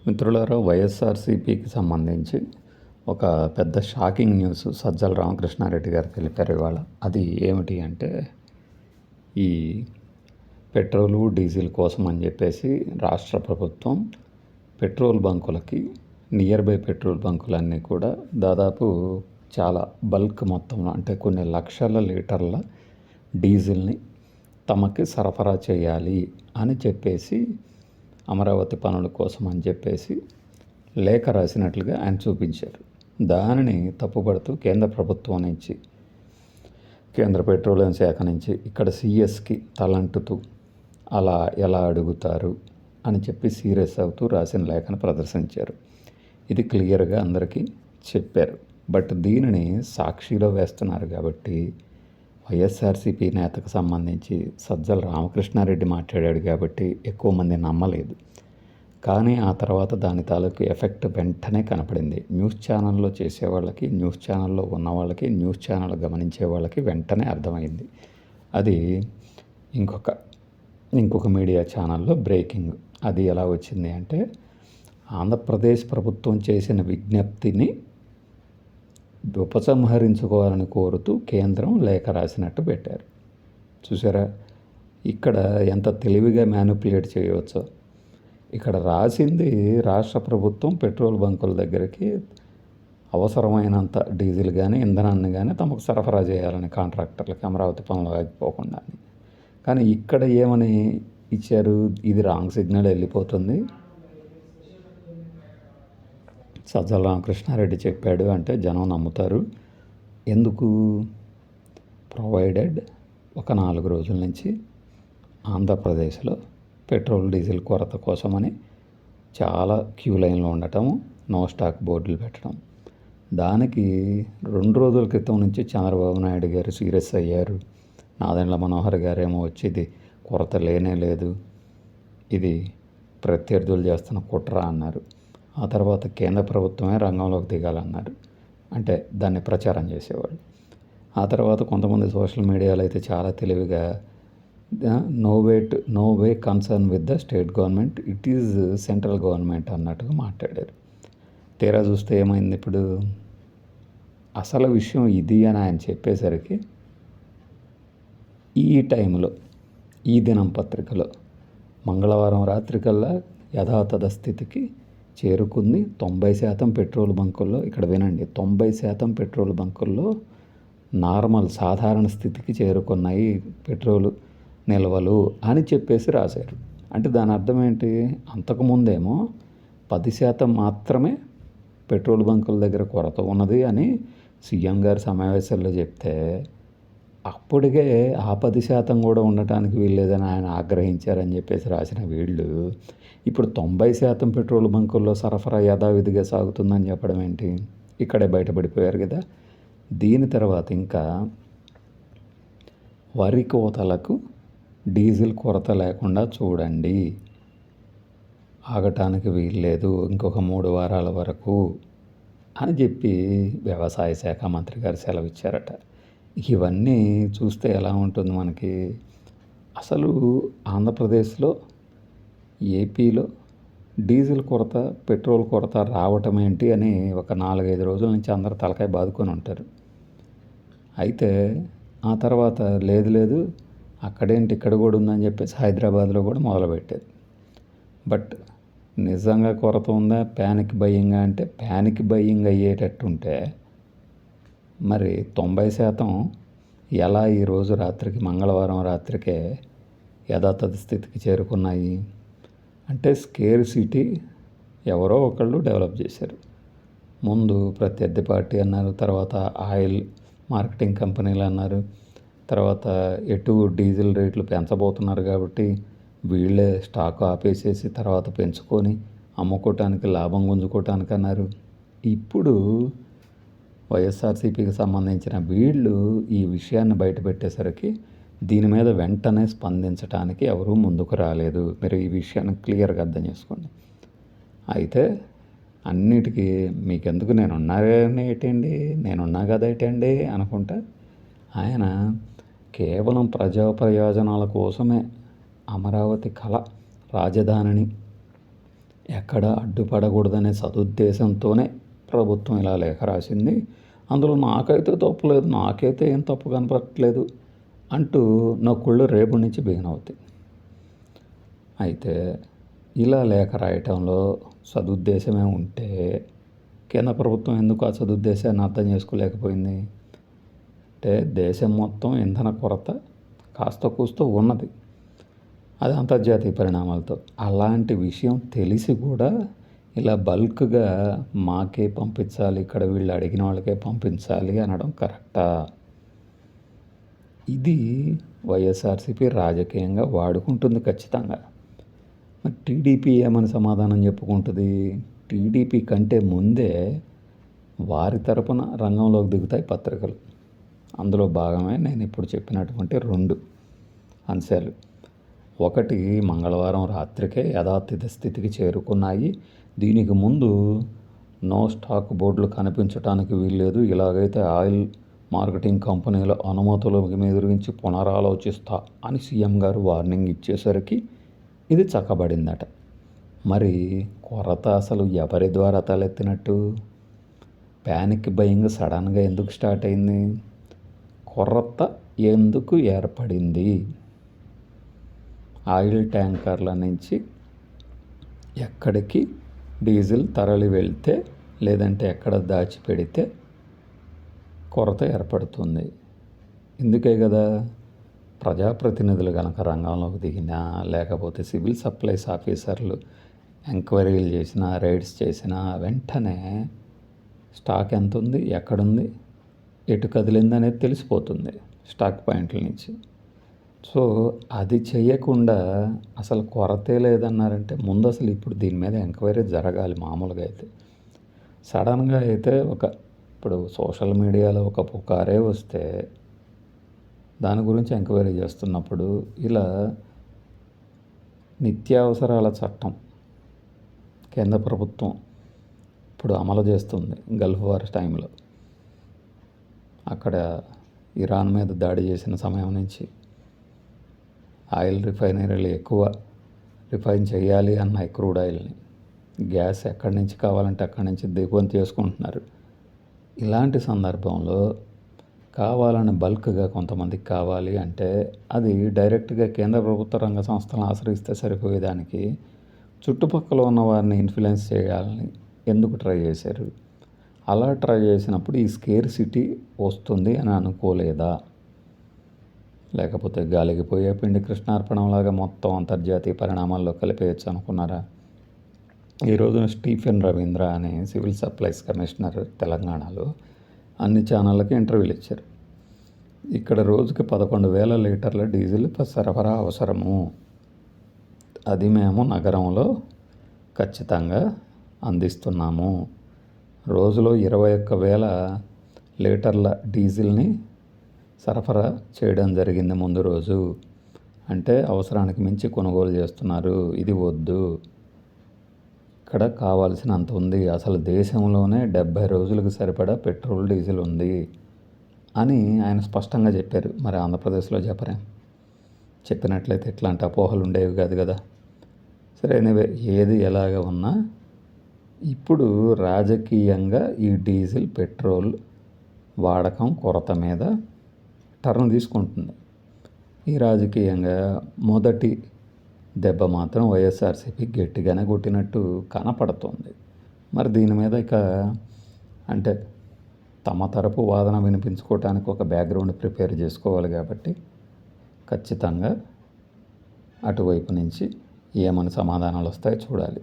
మిత్రులారా, వైఎస్ఆర్సీపీకి సంబంధించి ఒక పెద్ద షాకింగ్ న్యూస్ సజ్జల రామకృష్ణారెడ్డి గారు తెలిపారు ఇవాళ. అది ఏమిటి అంటే, ఈ పెట్రోలు డీజిల్ కోసం అని చెప్పేసి రాష్ట్ర ప్రభుత్వం పెట్రోల్ బంకులకి, నియర్ బై పెట్రోల్ బంకులన్నీ కూడా దాదాపు చాలా బల్క్ మొత్తంలో, అంటే కొన్ని లక్షల లీటర్ల డీజిల్ని తమకి సరఫరా చేయాలి అని చెప్పేసి, అమరావతి పనుల కోసం అని చెప్పేసి లేఖ రాసినట్లుగా ఆయన చూపించారు. దానిని తప్పుపడుతూ కేంద్ర ప్రభుత్వం నుంచి, కేంద్ర పెట్రోలియం శాఖ నుంచి ఇక్కడ సిఎస్కి తలంటుతూ అలా ఎలా అడుగుతారు అని చెప్పి సీరియస్ అవుతూ రాసిన లేఖను ప్రదర్శించారు. ఇది క్లియర్గా అందరికీ చెప్పారు. బట్ దీనిని సాక్షిలో వేస్తున్నారు కాబట్టి, వైఎస్ఆర్సీపీ నేతకు సంబంధించి సజ్జల రామకృష్ణారెడ్డి మాట్లాడాడు కాబట్టి ఎక్కువ మంది నమ్మలేదు. కానీ ఆ తర్వాత దాని తాలూకు ఎఫెక్ట్ వెంటనే కనపడింది. న్యూస్ ఛానల్లో చేసేవాళ్ళకి, న్యూస్ ఛానల్లో ఉన్న వాళ్ళకి, న్యూస్ ఛానల్ గమనించే వాళ్ళకి వెంటనే అర్థమైంది. అది ఇంకొక మీడియా ఛానల్లో బ్రేకింగ్. అది ఎలా వచ్చింది అంటే, ఆంధ్రప్రదేశ్ ప్రభుత్వం చేసిన విజ్ఞప్తిని ఉపసంహరించుకోవాలని కోరుతూ కేంద్రం లేఖ రాసినట్టు పెట్టారు. చూసారా, ఇక్కడ ఎంత తెలివిగా మ్యానిపులేట్ చేయవచ్చో. ఇక్కడ రాసింది రాష్ట్ర ప్రభుత్వం పెట్రోల్ బంకుల దగ్గరికి అవసరమైనంత డీజిల్ కానీ ఇంధనాన్ని కానీ తమకు సరఫరా చేయాలని కాంట్రాక్టర్లకి, అమరావతి పనులు ఆగిపోకుండా. కానీ ఇక్కడ ఏమని ఇచ్చారు? ఇది రాంగ్ సిగ్నల్ వెళ్ళిపోతుంది, సజ్జల రామకృష్ణారెడ్డి చెప్పాడు అంటే జనం నమ్ముతారు. ఎందుకు? ప్రొవైడెడ్ ఒక 4 రోజుల నుంచి ఆంధ్రప్రదేశ్లో పెట్రోల్ డీజిల్ కొరత కోసమని చాలా క్యూ లైన్లో ఉండటం, నో స్టాక్ బోర్డులు పెట్టడం. దానికి 2 రోజుల క్రితం నుంచి చంద్రబాబు నాయుడు గారు సీరియస్ అయ్యారు. నాదెండ్ల మనోహర్ గారేమో వచ్చి ఇది కొరత లేనే లేదు, ఇది ప్రత్యర్థులు చేస్తున్న కుట్ర అన్నారు. ఆ తర్వాత కేంద్ర ప్రభుత్వమే రంగంలోకి దిగాలన్నారు, అంటే దాన్ని ప్రచారం చేసేవాళ్ళు. ఆ తర్వాత కొంతమంది సోషల్ మీడియాలో అయితే చాలా తెలివిగా no way concern with the state government, it is central government అన్నట్టుగా మాట్లాడారు. తీరా చూస్తే ఏమైంది? ఇప్పుడు అసలు విషయం ఇది అని ఆయన చెప్పేసరికి ఈ టైంలో, ఈ దినం పత్రికలో మంగళవారం రాత్రికల్లా యథాతథ స్థితికి చేరుకుంది. 90% పెట్రోల్ బంకుల్లో, ఇక్కడ వినండి, 90% పెట్రోల్ బంకుల్లో నార్మల్ సాధారణ స్థితికి చేరుకున్నాయి పెట్రోలు నిల్వలు అని చెప్పేసి రాశారు. అంటే దాని అర్థం ఏంటి? అంతకుముందేమో 10% మాత్రమే పెట్రోల్ బంకుల దగ్గర కొరత ఉన్నది అని సీఎం గారు సమావేశాల్లో చెప్తే, అప్పటికే ఆ 10% కూడా ఉండటానికి వీల్లేదని ఆయన ఆగ్రహించారని చెప్పేసి రాసిన వీళ్ళు ఇప్పుడు 90% పెట్రోల్ బంకుల్లో సరఫరా యథావిధిగా సాగుతుందని చెప్పడం ఏంటి? ఇక్కడే బయటపడిపోయారు కదా. దీని తర్వాత ఇంకా వరి కోతలకు డీజిల్ కొరత లేకుండా చూడండి, ఆగటానికి వీల్లేదు ఇంకొక 3 వారాల వరకు అని చెప్పి వ్యవసాయ శాఖ మంత్రి గారు సెలవిచ్చారట. ఇవన్నీ చూస్తే ఎలా ఉంటుంది మనకి? అసలు ఆంధ్రప్రదేశ్లో, ఏపీలో డీజిల్ కొరత, పెట్రోల్ కొరత రావటం ఏంటి అని ఒక 4-5 రోజుల నుంచి అందరూ తలకాయ బాదుకొని ఉంటారు. అయితే ఆ తర్వాత లేదు అక్కడేంటి ఇక్కడ కూడా ఉందని చెప్పేసి హైదరాబాద్లో కూడా మొదలుపెట్టారు. బట్ నిజంగా కొరత ఉందా, ప్యానిక్ బయ్యింగా అంటే, ప్యానిక్ బయ్యింగ్ అయ్యేటట్టుంటే మరి 90% ఎలా ఈరోజు రాత్రికి, మంగళవారం రాత్రికే యథాతథ స్థితికి చేరుకున్నాయి? అంటే స్కేర్ సిటీ ఎవరో ఒకళ్ళు డెవలప్ చేశారు. ముందు ప్రత్యర్థి పార్టీ అన్నారు, తర్వాత ఆయిల్ మార్కెటింగ్ కంపెనీలు అన్నారు, తర్వాత ఎటు డీజిల్ రేట్లు పెంచబోతున్నారు కాబట్టి వీళ్ళే స్టాక్ ఆపేసేసి తర్వాత పెంచుకొని అమ్ముకోవటానికి, లాభం గుంజుకోవటానికి అన్నారు. ఇప్పుడు వైఎస్ఆర్సీపీకి సంబంధించిన వీళ్ళు ఈ విషయాన్ని బయటపెట్టేసరికి దీని మీద వెంటనే స్పందించడానికి ఎవరూ ముందుకు రాలేదు. మీరు ఈ విషయాన్ని క్లియర్గా అర్థం చేసుకోండి. అయితే అన్నిటికీ మీకెందుకు, నేనున్నా కదా ఏంటండి అనుకుంటా ఆయన కేవలం ప్రజా ప్రయోజనాల కోసమే అమరావతి కళ, రాజధానిని ఎక్కడ అడ్డుపడకూడదనే సదుద్దేశంతోనే ప్రభుత్వం ఇలా లేఖ రాసింది. అందులో నాకైతే తప్పు లేదు, నాకైతే ఏం తప్పు కనపడట్లేదు అంటూ నొక్కుళ్ళు రేపు నుంచి బిగినవుతాయి. అయితే ఇలా లేఖ రాయటంలో సదుద్దేశమే ఉంటే కేంద్ర ప్రభుత్వం ఎందుకు ఆ సదుద్దేశాన్ని అర్థం చేసుకోలేకపోయింది? అంటే దేశం మొత్తం ఇంధన కొరత కాస్త కూస్తూ ఉన్నది, అది అంతర్జాతీయ పరిణామాలతో. అలాంటి విషయం తెలిసి కూడా ఇలా బల్క్గా మాకే పంపించాలి, ఇక్కడ వీళ్ళు అడిగిన వాళ్ళకే పంపించాలి అనడం కరెక్టా? ఇది వైఎస్ఆర్సీపీ రాజకీయంగా వాడుకుంటుంది ఖచ్చితంగా. మరి టీడీపీ ఏమని సమాధానం చెప్పుకుంటుంది? టీడీపీ కంటే ముందే వారి తరపున రంగంలోకి దిగుతాయి పత్రికలు. అందులో భాగమే నేను ఇప్పుడు చెప్పినటువంటి 2 అంశాలు. ఒకటి, మంగళవారం రాత్రికే యథాతథ స్థితికి చేరుకున్నాయి, దీనికి ముందు నో స్టాక్ బోర్డులు కనిపించడానికి వీల్లేదు, ఇలాగైతే ఆయిల్ మార్కెటింగ్ కంపెనీల అనుమతుల గురించి పునరాలోచిస్తా అని సీఎం గారు వార్నింగ్ ఇచ్చేసరికి ఇది చక్కబడిందట. మరి కొరత అసలు ఎవరి ద్వారా తలెత్తినట్టు? ప్యానిక్ బయింగ్ సడన్గా ఎందుకు స్టార్ట్ అయింది? కొరత ఎందుకు ఏర్పడింది? ఆయిల్ ట్యాంకర్ల నుంచి ఎక్కడికి డీజిల్ తరలి వెళ్తే, లేదంటే ఎక్కడ దాచిపెడితే కొరత ఏర్పడుతుంది. ఇందుకే కదా ప్రజాప్రతినిధులు కనుక రంగంలోకి దిగినా, లేకపోతే సివిల్ సప్లైస్ ఆఫీసర్లు ఎంక్వైరీలు చేసినా, రైడ్స్ చేసినా వెంటనే స్టాక్ ఎంత ఉంది, ఎక్కడుంది, ఎటు కదిలింది అనేది తెలిసిపోతుంది స్టాక్ పాయింట్ల నుంచి. సో అది చేయకుండా అసలు కొరతే లేదన్నారంటే ముందు అసలు ఇప్పుడు దీని మీద ఎంక్వైరీ జరగాలి. మామూలుగా అయితే సడన్గా అయితే ఇప్పుడు సోషల్ మీడియాలో ఒక పుకారే వస్తే దాని గురించి ఎంక్వైరీ చేస్తున్నప్పుడు ఇలా నిత్యావసరాల చట్టం కేంద్ర ప్రభుత్వం ఇప్పుడు అమలు చేస్తుంది. గల్ఫ్ వార్ టైంలో అక్కడ ఇరాన్ మీద దాడి చేసిన సమయం నుంచి ఆయిల్ రిఫైనరీలు ఎక్కువ రిఫైన్ చేయాలి అన్న క్రూడ్ ఆయిల్ని, గ్యాస్ ఎక్కడి నుంచి కావాలంటే అక్కడి నుంచి దిగుమతి చేసుకుంటున్నారు. ఇలాంటి సందర్భంలో కావాలని బల్క్గా కొంతమందికి కావాలి అంటే అది డైరెక్ట్గా కేంద్ర ప్రభుత్వ రంగ సంస్థలను ఆశ్రయిస్తే సరిపోయేదానికి చుట్టుపక్కల ఉన్న వారిని ఇన్ఫ్లుయెన్స్ చేయాలని ఎందుకు ట్రై చేశారు? అలా ట్రై చేసినప్పుడు ఈ స్కేర్సిటీ వస్తుంది అని అనుకోలేదా? లేకపోతే గాలికి పోయే పిండి కృష్ణార్పణంలాగా మొత్తం అంతర్జాతీయ పరిణామాల్లో కలిపేయచ్చు అనుకున్నారా? ఈరోజున స్టీఫెన్ రవీంద్ర అనే సివిల్ సప్లైస్ కమిషనర్ తెలంగాణలో అన్ని ఛానళ్ళకి ఇంటర్వ్యూలు ఇచ్చారు. ఇక్కడ రోజుకి 11,000 లీటర్ల డీజిల్ సరఫరా అవసరము, అది మేము నగరంలో ఖచ్చితంగా అందిస్తున్నాము. రోజులో 21,000 లీటర్ల డీజిల్ని సరఫరా చేయడం జరిగింది ముందు రోజు. అంటే అవసరానికి మించి కొనుగోలు చేస్తున్నారు, ఇది వద్దు, ఇక్కడ కావాల్సినంత ఉంది, అసలు దేశంలోనే 70 రోజులకు సరిపడా పెట్రోల్ డీజిల్ ఉంది అని ఆయన స్పష్టంగా చెప్పారు. మరి ఆంధ్రప్రదేశ్లో చెప్పరే? చెప్పినట్లయితే ఇట్లాంటి అపోహలు ఉండేవి కాదు కదా. సరే, ఎనీవే ఏది ఎలాగ ఉన్నా ఇప్పుడు రాజకీయంగా ఈ డీజిల్ పెట్రోల్ వాడకం కొరత మీద టర్న్ తీసుకుంటుంది. ఈ రాజకీయంగా మొదటి దెబ్బ మాత్రం వైఎస్ఆర్సీపీ గట్టిగానే కొట్టినట్టు కనపడుతోంది. మరి దీని మీద అంటే తమ తరపు వాదన వినిపించుకోవటానికి ఒక బ్యాక్గ్రౌండ్ ప్రిపేర్ చేసుకోవాలి కాబట్టి ఖచ్చితంగా అటువైపు నుంచి ఏమని సమాధానాలు వస్తాయో చూడాలి.